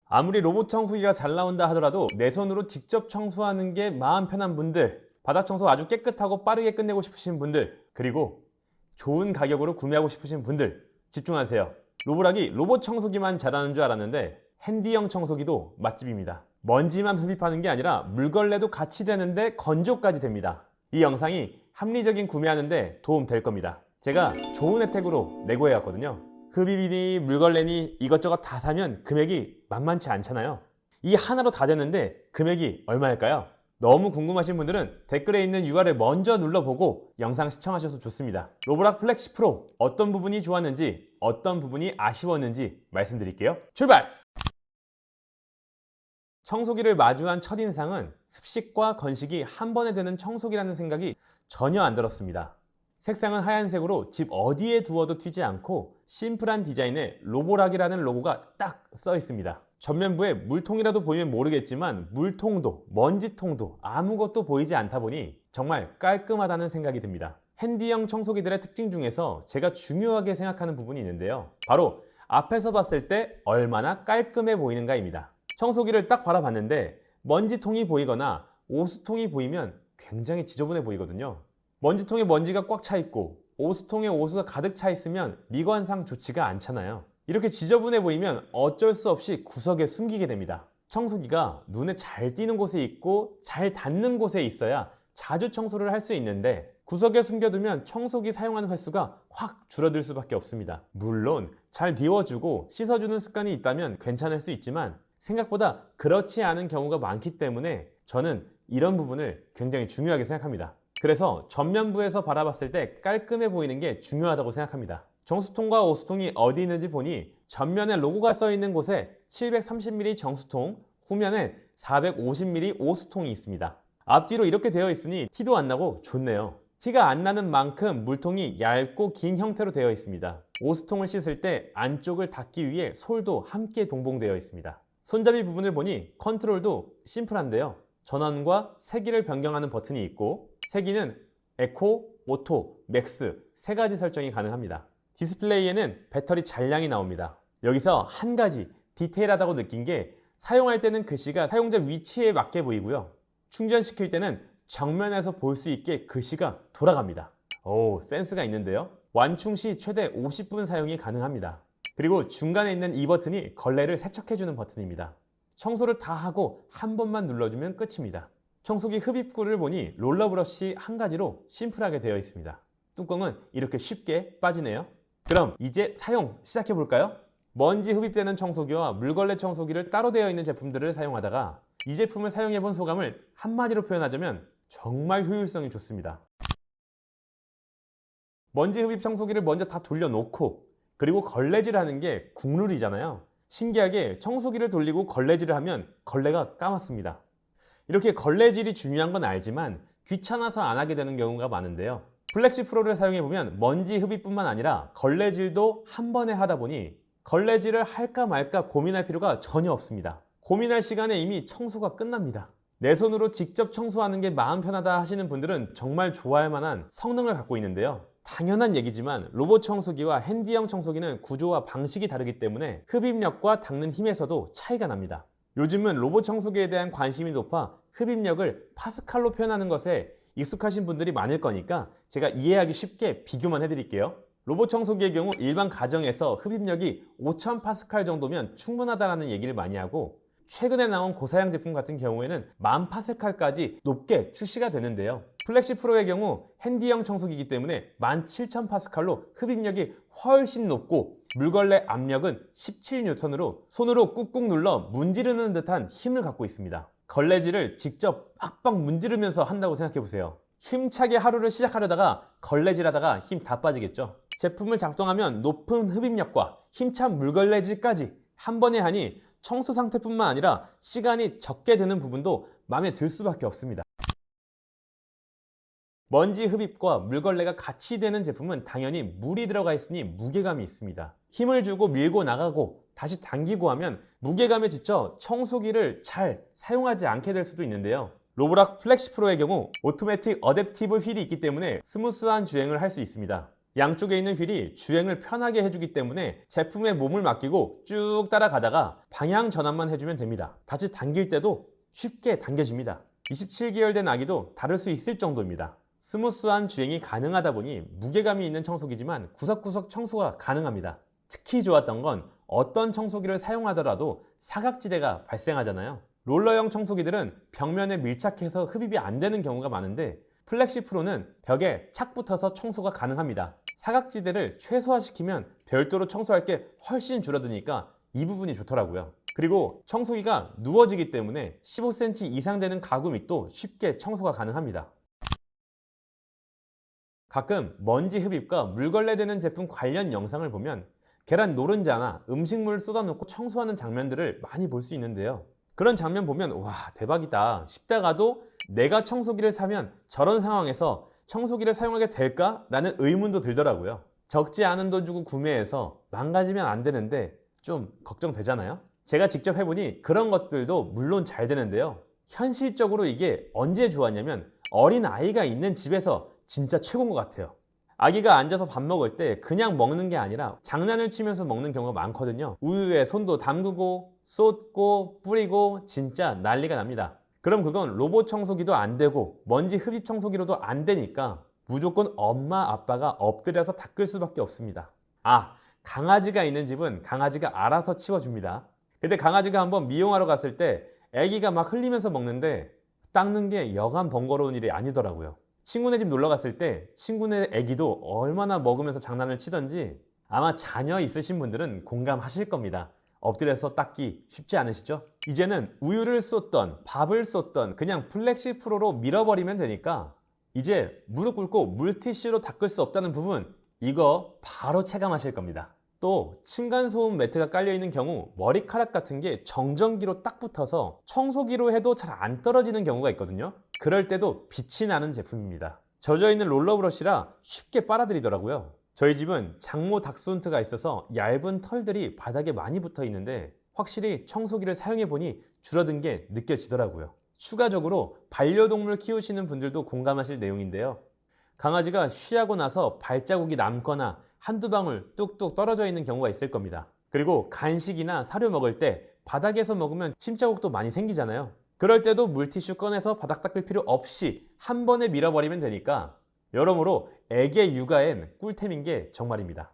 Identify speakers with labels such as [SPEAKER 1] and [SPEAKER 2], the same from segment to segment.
[SPEAKER 1] 아무리 로봇 청소기가 잘 나온다 하더라도 내 손으로 직접 청소하는 게 마음 편한 분들, 바닥 청소 아주 깨끗하고 빠르게 끝내고 싶으신 분들, 그리고 좋은 가격으로 구매하고 싶으신 분들 집중하세요. 로보락이 로봇 청소기만 잘하는 줄 알았는데 핸디형 청소기도 맛집입니다. 먼지만 흡입하는 게 아니라 물걸레도 같이 되는데 건조까지 됩니다. 이 영상이 합리적인 구매하는데 도움 될 겁니다. 제가 좋은 혜택으로 내고 해왔거든요. 흡입이니 물걸레니 이것저것 다 사면 금액이 만만치 않잖아요. 이 하나로 다 되는데 금액이 얼마일까요? 너무 궁금하신 분들은 댓글에 있는 URL 먼저 눌러보고 영상 시청하셔도 좋습니다. 로보락 플렉시 프로 어떤 부분이 좋았는지 어떤 부분이 아쉬웠는지 말씀드릴게요. 출발! 청소기를 마주한 첫인상은 습식과 건식이 한 번에 되는 청소기라는 생각이 전혀 안 들었습니다. 색상은 하얀색으로 집 어디에 두어도 튀지 않고 심플한 디자인에 로보락이라는 로고가 딱 써 있습니다. 전면부에 물통이라도 보이면 모르겠지만 물통도 먼지통도 아무것도 보이지 않다 보니 정말 깔끔하다는 생각이 듭니다. 핸디형 청소기들의 특징 중에서 제가 중요하게 생각하는 부분이 있는데요. 바로 앞에서 봤을 때 얼마나 깔끔해 보이는가입니다. 청소기를 딱 바라봤는데 먼지통이 보이거나 오수통이 보이면 굉장히 지저분해 보이거든요. 먼지통에 먼지가 꽉 차 있고 오수통에 오수가 가득 차 있으면 미관상 좋지가 않잖아요. 이렇게 지저분해 보이면 어쩔 수 없이 구석에 숨기게 됩니다. 청소기가 눈에 잘 띄는 곳에 있고 잘 닿는 곳에 있어야 자주 청소를 할 수 있는데 구석에 숨겨두면 청소기 사용하는 횟수가 확 줄어들 수밖에 없습니다. 물론 잘 비워주고 씻어주는 습관이 있다면 괜찮을 수 있지만 생각보다 그렇지 않은 경우가 많기 때문에 저는 이런 부분을 굉장히 중요하게 생각합니다. 그래서 전면부에서 바라봤을 때 깔끔해 보이는 게 중요하다고 생각합니다. 정수통과 오수통이 어디 있는지 보니 전면에 로고가 써 있는 곳에 730mm 정수통, 후면에 450mm 오수통이 있습니다. 앞뒤로 이렇게 되어 있으니 티도 안 나고 좋네요. 티가 안 나는 만큼 물통이 얇고 긴 형태로 되어 있습니다. 오수통을 씻을 때 안쪽을 닦기 위해 솔도 함께 동봉되어 있습니다. 손잡이 부분을 보니 컨트롤도 심플한데요. 전원과 세기를 변경하는 버튼이 있고 세기는 에코, 오토, 맥스 세 가지 설정이 가능합니다. 디스플레이에는 배터리 잔량이 나옵니다. 여기서 한 가지 디테일하다고 느낀 게 사용할 때는 글씨가 사용자 위치에 맞게 보이고요. 충전시킬 때는 정면에서 볼 수 있게 글씨가 돌아갑니다. 오, 센스가 있는데요. 완충 시 최대 50분 사용이 가능합니다. 그리고 중간에 있는 이 버튼이 걸레를 세척해주는 버튼입니다. 청소를 다 하고 한 번만 눌러주면 끝입니다. 청소기 흡입구를 보니 롤러 브러쉬 한 가지로 심플하게 되어 있습니다. 뚜껑은 이렇게 쉽게 빠지네요. 그럼 이제 사용 시작해 볼까요? 먼지 흡입되는 청소기와 물걸레 청소기를 따로 되어 있는 제품들을 사용하다가 이 제품을 사용해 본 소감을 한마디로 표현하자면 정말 효율성이 좋습니다. 먼지 흡입 청소기를 먼저 다 돌려놓고 그리고 걸레질하는 게 국룰이잖아요. 신기하게 청소기를 돌리고 걸레질을 하면 걸레가 까맣습니다. 이렇게 걸레질이 중요한 건 알지만 귀찮아서 안 하게 되는 경우가 많은데요. 플렉시 프로를 사용해보면 먼지 흡입뿐만 아니라 걸레질도 한 번에 하다 보니 걸레질을 할까 말까 고민할 필요가 전혀 없습니다. 고민할 시간에 이미 청소가 끝납니다. 내 손으로 직접 청소하는 게 마음 편하다 하시는 분들은 정말 좋아할 만한 성능을 갖고 있는데요. 당연한 얘기지만 로봇 청소기와 핸디형 청소기는 구조와 방식이 다르기 때문에 흡입력과 닦는 힘에서도 차이가 납니다. 요즘은 로봇 청소기에 대한 관심이 높아 흡입력을 파스칼로 표현하는 것에 익숙하신 분들이 많을 거니까 제가 이해하기 쉽게 비교만 해드릴게요. 로봇 청소기의 경우 일반 가정에서 흡입력이 5000파스칼 정도면 충분하다는 얘기를 많이 하고 최근에 나온 고사양 제품 같은 경우에는 10,000파스칼까지 높게 출시가 되는데요. 플렉시 프로의 경우 핸디형 청소기이기 때문에 17,000파스칼로 흡입력이 훨씬 높고 물걸레 압력은 17N으로 손으로 꾹꾹 눌러 문지르는 듯한 힘을 갖고 있습니다. 걸레질을 직접 빡빡 문지르면서 한다고 생각해보세요. 힘차게 하루를 시작하려다가 걸레질하다가 힘 다 빠지겠죠. 제품을 작동하면 높은 흡입력과 힘찬 물걸레질까지 한 번에 하니 청소 상태뿐만 아니라 시간이 적게 드는 부분도 마음에 들 수밖에 없습니다. 먼지 흡입과 물걸레가 같이 되는 제품은 당연히 물이 들어가 있으니 무게감이 있습니다. 힘을 주고 밀고 나가고 다시 당기고 하면 무게감에 지쳐 청소기를 잘 사용하지 않게 될 수도 있는데요. 로보락 플렉시 프로의 경우 오토매틱 어댑티브 휠이 있기 때문에 스무스한 주행을 할 수 있습니다. 양쪽에 있는 휠이 주행을 편하게 해주기 때문에 제품에 몸을 맡기고 쭉 따라가다가 방향 전환만 해주면 됩니다. 다시 당길 때도 쉽게 당겨집니다. 27개월 된 아기도 다룰 수 있을 정도입니다. 스무스한 주행이 가능하다 보니 무게감이 있는 청소기지만 구석구석 청소가 가능합니다. 특히 좋았던 건 어떤 청소기를 사용하더라도 사각지대가 발생하잖아요. 롤러형 청소기들은 벽면에 밀착해서 흡입이 안 되는 경우가 많은데 플렉시 프로는 벽에 착 붙어서 청소가 가능합니다. 사각지대를 최소화시키면 별도로 청소할 게 훨씬 줄어드니까 이 부분이 좋더라고요. 그리고 청소기가 누워지기 때문에 15cm 이상 되는 가구 밑도 쉽게 청소가 가능합니다. 가끔 먼지 흡입과 물걸레되는 제품 관련 영상을 보면 계란 노른자나 음식물을 쏟아놓고 청소하는 장면들을 많이 볼 수 있는데요. 그런 장면 보면 와 대박이다 싶다가도 내가 청소기를 사면 저런 상황에서 청소기를 사용하게 될까? 라는 의문도 들더라고요. 적지 않은 돈 주고 구매해서 망가지면 안 되는데 좀 걱정되잖아요. 제가 직접 해보니 그런 것들도 물론 잘 되는데요. 현실적으로 이게 언제 좋았냐면 어린 아이가 있는 집에서 진짜 최고인 것 같아요. 아기가 앉아서 밥 먹을 때 그냥 먹는 게 아니라 장난을 치면서 먹는 경우가 많거든요. 우유에 손도 담그고 쏟고 뿌리고 진짜 난리가 납니다. 그럼 그건 로봇 청소기도 안 되고 먼지 흡입 청소기로도 안 되니까 무조건 엄마 아빠가 엎드려서 닦을 수밖에 없습니다. 강아지가 있는 집은 강아지가 알아서 치워줍니다. 근데 강아지가 한번 미용하러 갔을 때 아기가 막 흘리면서 먹는데 닦는 게 여간 번거로운 일이 아니더라고요. 친구네 집 놀러 갔을 때 친구네 아기도 얼마나 먹으면서 장난을 치던지 아마 자녀 있으신 분들은 공감하실 겁니다. 엎드려서 닦기 쉽지 않으시죠? 이제는 우유를 쏟던 밥을 쏟던 그냥 플렉시 프로로 밀어버리면 되니까 이제 무릎 꿇고 물티슈로 닦을 수 없다는 부분 이거 바로 체감하실 겁니다. 또 층간소음 매트가 깔려있는 경우 머리카락 같은 게 정전기로 딱 붙어서 청소기로 해도 잘 안 떨어지는 경우가 있거든요. 그럴 때도 빛이 나는 제품입니다. 젖어있는 롤러 브러쉬라 쉽게 빨아들이더라고요. 저희 집은 장모 닥스훈트가 있어서 얇은 털들이 바닥에 많이 붙어 있는데 확실히 청소기를 사용해보니 줄어든 게 느껴지더라고요. 추가적으로 반려동물 키우시는 분들도 공감하실 내용인데요. 강아지가 쉬하고 나서 발자국이 남거나 한두 방울 뚝뚝 떨어져 있는 경우가 있을 겁니다. 그리고 간식이나 사료 먹을 때 바닥에서 먹으면 침자국도 많이 생기잖아요. 그럴 때도 물티슈 꺼내서 바닥 닦을 필요 없이 한 번에 밀어버리면 되니까 여러모로 애기 육아엔 꿀템인 게 정말입니다.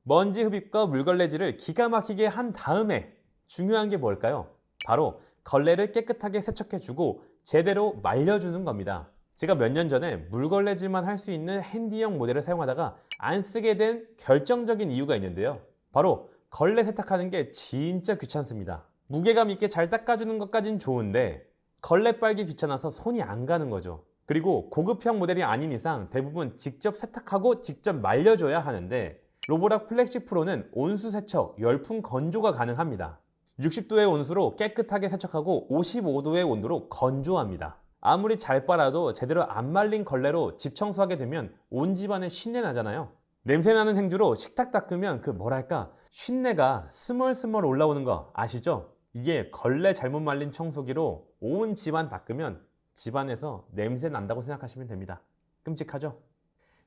[SPEAKER 1] 먼지 흡입과 물걸레질을 기가 막히게 한 다음에 중요한 게 뭘까요? 바로 걸레를 깨끗하게 세척해주고 제대로 말려주는 겁니다. 제가 몇 년 전에 물걸레질만 할 수 있는 핸디형 모델을 사용하다가 안 쓰게 된 결정적인 이유가 있는데요. 바로 걸레 세탁하는 게 진짜 귀찮습니다. 무게감 있게 잘 닦아주는 것까진 좋은데 걸레 빨기 귀찮아서 손이 안 가는 거죠. 그리고 고급형 모델이 아닌 이상 대부분 직접 세탁하고 직접 말려줘야 하는데 로보락 플렉시 프로는 온수 세척, 열풍 건조가 가능합니다. 60도의 온수로 깨끗하게 세척하고 55도의 온도로 건조합니다. 아무리 잘 빨아도 제대로 안 말린 걸레로 집 청소하게 되면 온 집안에 쉰내 나잖아요. 냄새나는 행주로 식탁 닦으면 그 뭐랄까 쉰내가 스멀스멀 올라오는 거 아시죠? 이게 걸레 잘못 말린 청소기로 온 집안 닦으면 집안에서 냄새 난다고 생각하시면 됩니다. 끔찍하죠?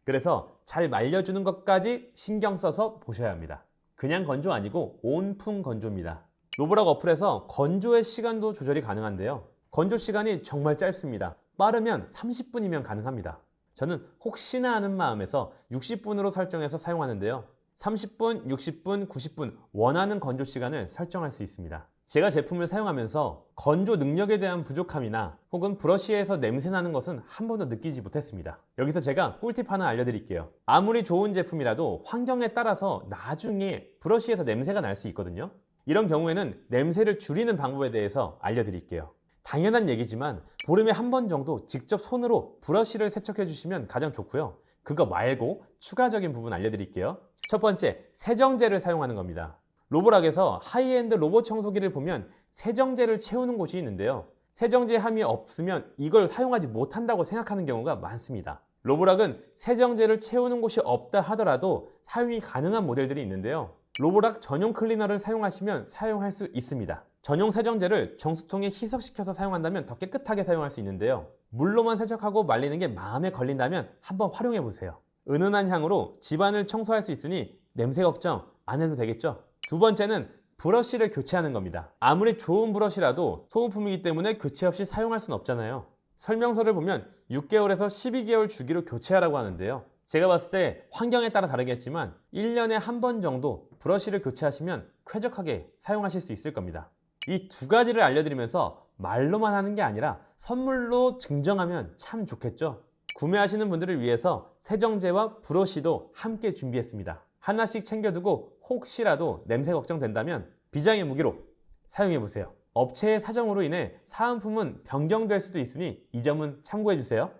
[SPEAKER 1] 그래서 잘 말려주는 것까지 신경 써서 보셔야 합니다. 그냥 건조 아니고 온풍 건조입니다. 로보락 어플에서 건조의 시간도 조절이 가능한데요. 건조 시간이 정말 짧습니다. 빠르면 30분이면 가능합니다. 저는 혹시나 하는 마음에서 60분으로 설정해서 사용하는데요. 30분, 60분, 90분 원하는 건조 시간을 설정할 수 있습니다. 제가 제품을 사용하면서 건조 능력에 대한 부족함이나 혹은 브러쉬에서 냄새 나는 것은 한 번도 느끼지 못했습니다. 여기서 제가 꿀팁 하나 알려드릴게요. 아무리 좋은 제품이라도 환경에 따라서 나중에 브러쉬에서 냄새가 날 수 있거든요. 이런 경우에는 냄새를 줄이는 방법에 대해서 알려드릴게요. 당연한 얘기지만 보름에 한 번 정도 직접 손으로 브러쉬를 세척해 주시면 가장 좋고요. 그거 말고 추가적인 부분 알려드릴게요. 첫 번째, 세정제를 사용하는 겁니다. 로보락에서 하이엔드 로봇 청소기를 보면 세정제를 채우는 곳이 있는데요. 세정제 함이 없으면 이걸 사용하지 못한다고 생각하는 경우가 많습니다. 로보락은 세정제를 채우는 곳이 없다 하더라도 사용이 가능한 모델들이 있는데요. 로보락 전용 클리너를 사용하시면 사용할 수 있습니다. 전용 세정제를 정수통에 희석시켜서 사용한다면 더 깨끗하게 사용할 수 있는데요. 물로만 세척하고 말리는 게 마음에 걸린다면 한번 활용해 보세요. 은은한 향으로 집안을 청소할 수 있으니 냄새 걱정 안 해도 되겠죠? 두 번째는 브러쉬를 교체하는 겁니다. 아무리 좋은 브러쉬라도 소모품이기 때문에 교체 없이 사용할 수는 없잖아요. 설명서를 보면 6개월에서 12개월 주기로 교체하라고 하는데요. 제가 봤을 때 환경에 따라 다르겠지만 1년에 한 번 정도 브러쉬를 교체하시면 쾌적하게 사용하실 수 있을 겁니다. 이 두 가지를 알려드리면서 말로만 하는 게 아니라 선물로 증정하면 참 좋겠죠? 구매하시는 분들을 위해서 세정제와 브러쉬도 함께 준비했습니다. 하나씩 챙겨두고 혹시라도 냄새 걱정된다면 비장의 무기로 사용해보세요. 업체의 사정으로 인해 사은품은 변경될 수도 있으니 이 점은 참고해주세요.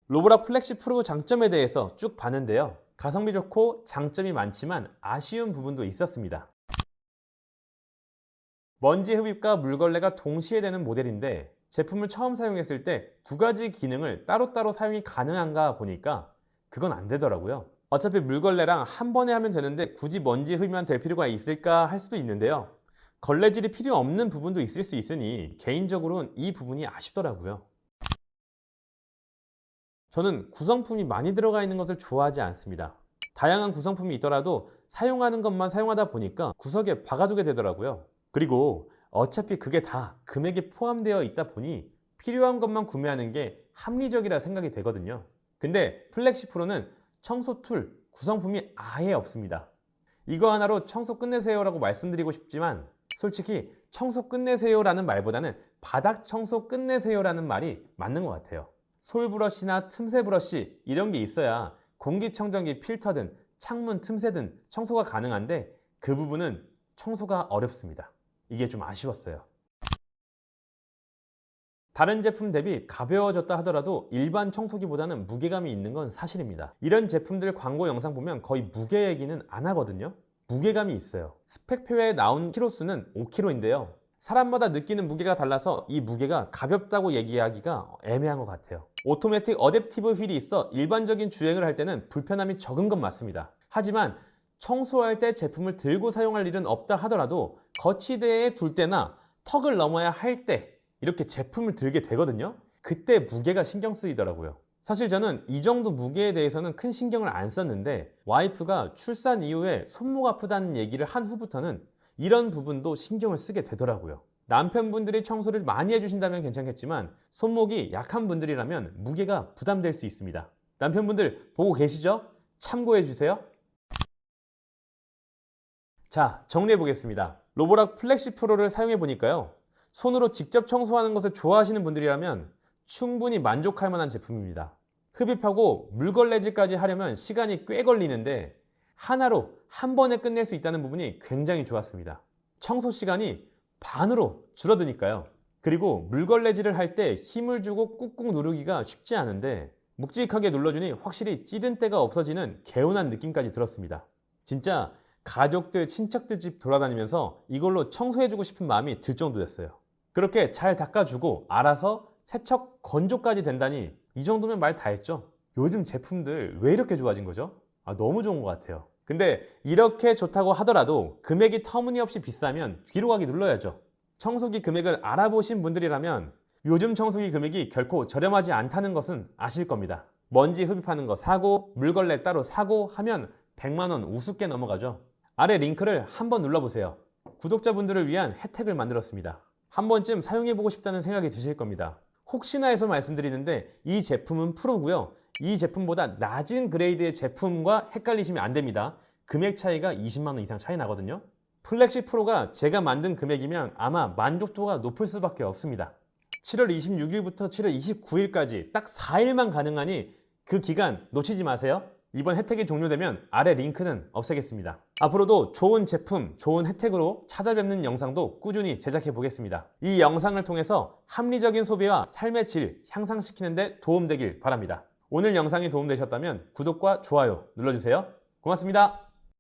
[SPEAKER 1] 로보락 플렉시 프로 장점에 대해서 쭉 봤는데요. 가성비 좋고 장점이 많지만 아쉬운 부분도 있었습니다. 먼지 흡입과 물걸레가 동시에 되는 모델인데 제품을 처음 사용했을 때 두 가지 기능을 따로따로 사용이 가능한가 보니까 그건 안 되더라고요. 어차피 물걸레랑 한 번에 하면 되는데 굳이 먼지 흡입만 될 필요가 있을까 할 수도 있는데요. 걸레질이 필요 없는 부분도 있을 수 있으니 개인적으로는 이 부분이 아쉽더라고요. 저는 구성품이 많이 들어가 있는 것을 좋아하지 않습니다. 다양한 구성품이 있더라도 사용하는 것만 사용하다 보니까 구석에 박아두게 되더라고요. 그리고 어차피 그게 다 금액에 포함되어 있다 보니 필요한 것만 구매하는 게 합리적이라 생각이 되거든요. 근데 플렉시 프로는 청소 툴, 구성품이 아예 없습니다. 이거 하나로 청소 끝내세요 라고 말씀드리고 싶지만 솔직히 청소 끝내세요 라는 말보다는 바닥 청소 끝내세요 라는 말이 맞는 것 같아요. 솔브러쉬나 틈새 브러쉬 이런 게 있어야 공기청정기 필터든 창문 틈새든 청소가 가능한데 그 부분은 청소가 어렵습니다. 이게 좀 아쉬웠어요. 다른 제품 대비 가벼워졌다 하더라도 일반 청소기보다는 무게감이 있는 건 사실입니다. 이런 제품들 광고 영상 보면 거의 무게 얘기는 안 하거든요. 무게감이 있어요. 스펙표에 나온 키로수는 5kg인데요. 사람마다 느끼는 무게가 달라서 이 무게가 가볍다고 얘기하기가 애매한 것 같아요. 오토매틱 어댑티브 휠이 있어 일반적인 주행을 할 때는 불편함이 적은 건 맞습니다. 하지만 청소할 때 제품을 들고 사용할 일은 없다 하더라도 거치대에 둘 때나 턱을 넘어야 할 때 이렇게 제품을 들게 되거든요. 그때 무게가 신경 쓰이더라고요. 사실 저는 이 정도 무게에 대해서는 큰 신경을 안 썼는데 와이프가 출산 이후에 손목 아프다는 얘기를 한 후부터는 이런 부분도 신경을 쓰게 되더라고요. 남편분들이 청소를 많이 해주신다면 괜찮겠지만 손목이 약한 분들이라면 무게가 부담될 수 있습니다. 남편분들 보고 계시죠? 참고해 주세요. 자, 정리해 보겠습니다. 로보락 플렉시 프로를 사용해 보니까요. 손으로 직접 청소하는 것을 좋아하시는 분들이라면 충분히 만족할 만한 제품입니다. 흡입하고 물걸레질까지 하려면 시간이 꽤 걸리는데 하나로 한 번에 끝낼 수 있다는 부분이 굉장히 좋았습니다. 청소 시간이 반으로 줄어드니까요. 그리고 물걸레질을 할 때 힘을 주고 꾹꾹 누르기가 쉽지 않은데 묵직하게 눌러주니 확실히 찌든 때가 없어지는 개운한 느낌까지 들었습니다. 진짜 가족들, 친척들 집 돌아다니면서 이걸로 청소해주고 싶은 마음이 들 정도였어요. 그렇게 잘 닦아주고 알아서 세척 건조까지 된다니 이 정도면 말 다 했죠. 요즘 제품들 왜 이렇게 좋아진 거죠? 너무 좋은 것 같아요. 근데 이렇게 좋다고 하더라도 금액이 터무니없이 비싸면 뒤로 가기 눌러야죠. 청소기 금액을 알아보신 분들이라면 요즘 청소기 금액이 결코 저렴하지 않다는 것은 아실 겁니다. 먼지 흡입하는 거 사고 물걸레 따로 사고 하면 100만 원 우습게 넘어가죠. 아래 링크를 한번 눌러보세요. 구독자분들을 위한 혜택을 만들었습니다. 한 번쯤 사용해보고 싶다는 생각이 드실 겁니다. 혹시나 해서 말씀드리는데 이 제품은 프로고요. 이 제품보다 낮은 그레이드의 제품과 헷갈리시면 안 됩니다. 금액 차이가 20만 원 이상 차이 나거든요. 플렉시 프로가 제가 만든 금액이면 아마 만족도가 높을 수밖에 없습니다. 7월 26일부터 7월 29일까지 딱 4일만 가능하니 그 기간 놓치지 마세요. 이번 혜택이 종료되면 아래 링크는 없애겠습니다. 앞으로도 좋은 제품, 좋은 혜택으로 찾아뵙는 영상도 꾸준히 제작해 보겠습니다. 이 영상을 통해서 합리적인 소비와 삶의 질 향상시키는 데 도움되길 바랍니다. 오늘 영상이 도움되셨다면 구독과 좋아요 눌러주세요. 고맙습니다.